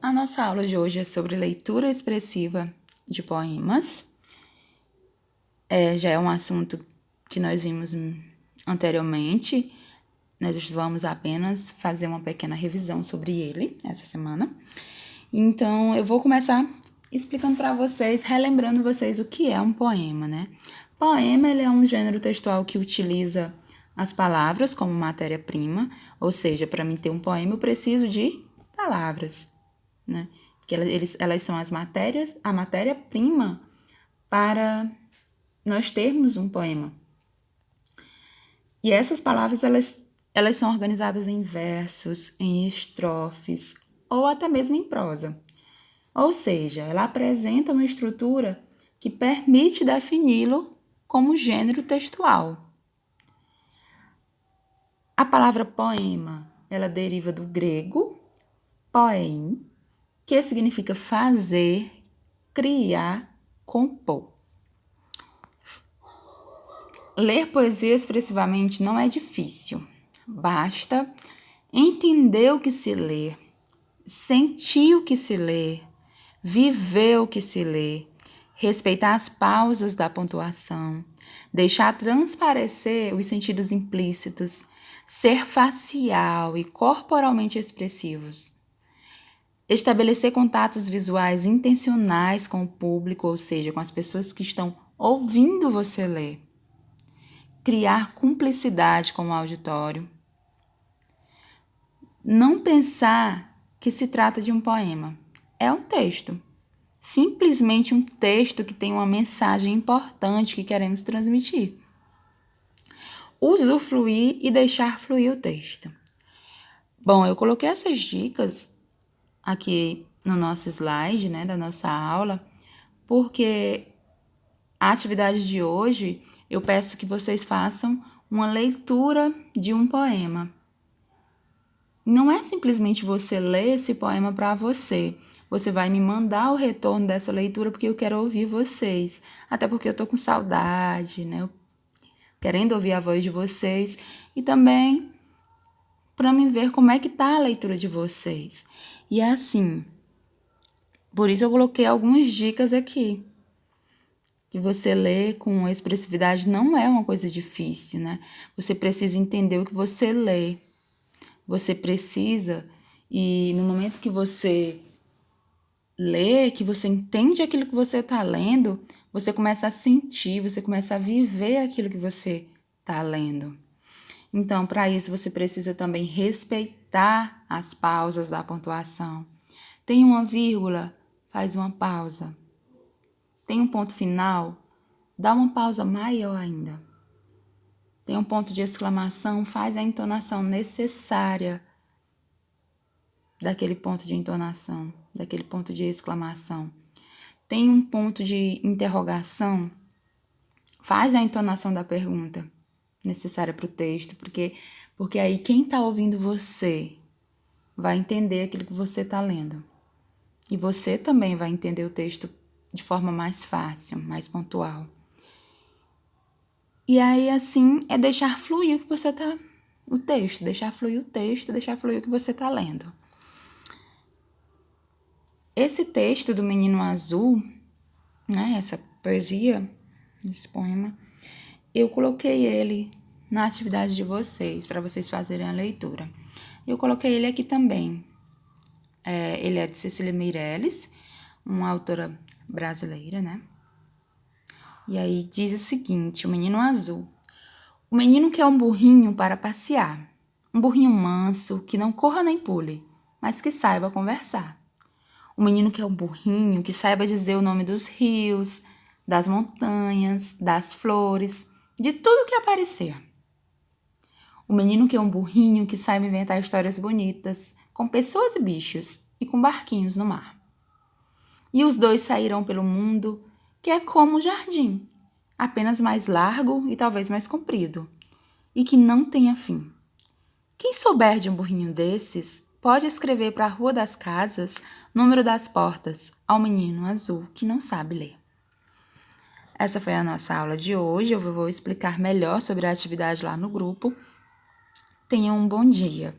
A nossa aula de hoje é sobre leitura expressiva de poemas. Já é um assunto que nós vimos anteriormente. Nós vamos apenas fazer uma pequena revisão sobre ele essa semana. Então, eu vou começar explicando para vocês, relembrando vocês o que é um poema, né? Poema, ele é um gênero textual que utiliza as palavras como matéria-prima, ou seja, para mim ter um poema eu preciso de palavras, né? Porque elas são a matéria-prima para nós termos um poema. E essas palavras, elas são organizadas em versos, em estrofes, ou até mesmo em prosa. Ou seja, ela apresenta uma estrutura que permite defini-lo como gênero textual. A palavra poema, ela deriva do grego poein, que significa fazer, criar, compor. Ler poesia expressivamente não é difícil. Basta entender o que se lê, sentir o que se lê, viver o que se lê, respeitar as pausas da pontuação, deixar transparecer os sentidos implícitos, ser facial e corporalmente expressivos. Estabelecer contatos visuais intencionais com o público, ou seja, com as pessoas que estão ouvindo você ler. Criar cumplicidade com o auditório. Não pensar que se trata de um poema. É um texto. Simplesmente um texto que tem uma mensagem importante que queremos transmitir. Usufruir e deixar fluir o texto. Bom, eu coloquei essas dicas aqui no nosso slide, né, da nossa aula, porque a atividade de hoje eu peço que vocês façam uma leitura de um poema. Não é simplesmente você ler esse poema para você. Você vai me mandar o retorno dessa leitura porque eu quero ouvir vocês. Até porque eu tô com saudade, né? Querendo ouvir a voz de vocês. E também para me ver como é que tá a leitura de vocês. E é assim, por isso eu coloquei algumas dicas aqui. Que você lê com expressividade não é uma coisa difícil, né? Você precisa entender o que você lê. Você precisa, e no momento que você lê, que você entende aquilo que você está lendo, você começa a sentir, você começa a viver aquilo que você está lendo. Então, para isso, você precisa também respeitar as pausas da pontuação. Tem uma vírgula, faz uma pausa. Tem um ponto final, dá uma pausa maior ainda. Tem um ponto de exclamação, faz a entonação necessária daquele ponto de entonação, daquele ponto de exclamação. Tem um ponto de interrogação, faz a entonação da pergunta necessária para o texto, porque aí quem está ouvindo você vai entender aquilo que você está lendo. E você também vai entender o texto de forma mais fácil, mais pontual. E aí, assim, é deixar fluir o que você tá... o texto, deixar fluir o texto, deixar fluir o que você tá lendo. Esse texto do Menino Azul, né, essa poesia, esse poema, eu coloquei ele na atividade de vocês, para vocês fazerem a leitura. Eu coloquei ele aqui também. Ele é de Cecília Meirelles, uma autora brasileira, né? E aí diz o seguinte, o Menino Azul. O menino quer um burrinho para passear, um burrinho manso, que não corra nem pule, mas que saiba conversar. O menino quer um burrinho que saiba dizer o nome dos rios, das montanhas, das flores, de tudo que aparecer. O menino quer um burrinho que saiba inventar histórias bonitas, com pessoas e bichos, e com barquinhos no mar. E os dois sairão pelo mundo, que é como um jardim, apenas mais largo e talvez mais comprido, e que não tenha fim. Quem souber de um burrinho desses, pode escrever para a Rua das Casas, número das portas, ao menino azul que não sabe ler. Essa foi a nossa aula de hoje, eu vou explicar melhor sobre a atividade lá no grupo. Tenham um bom dia.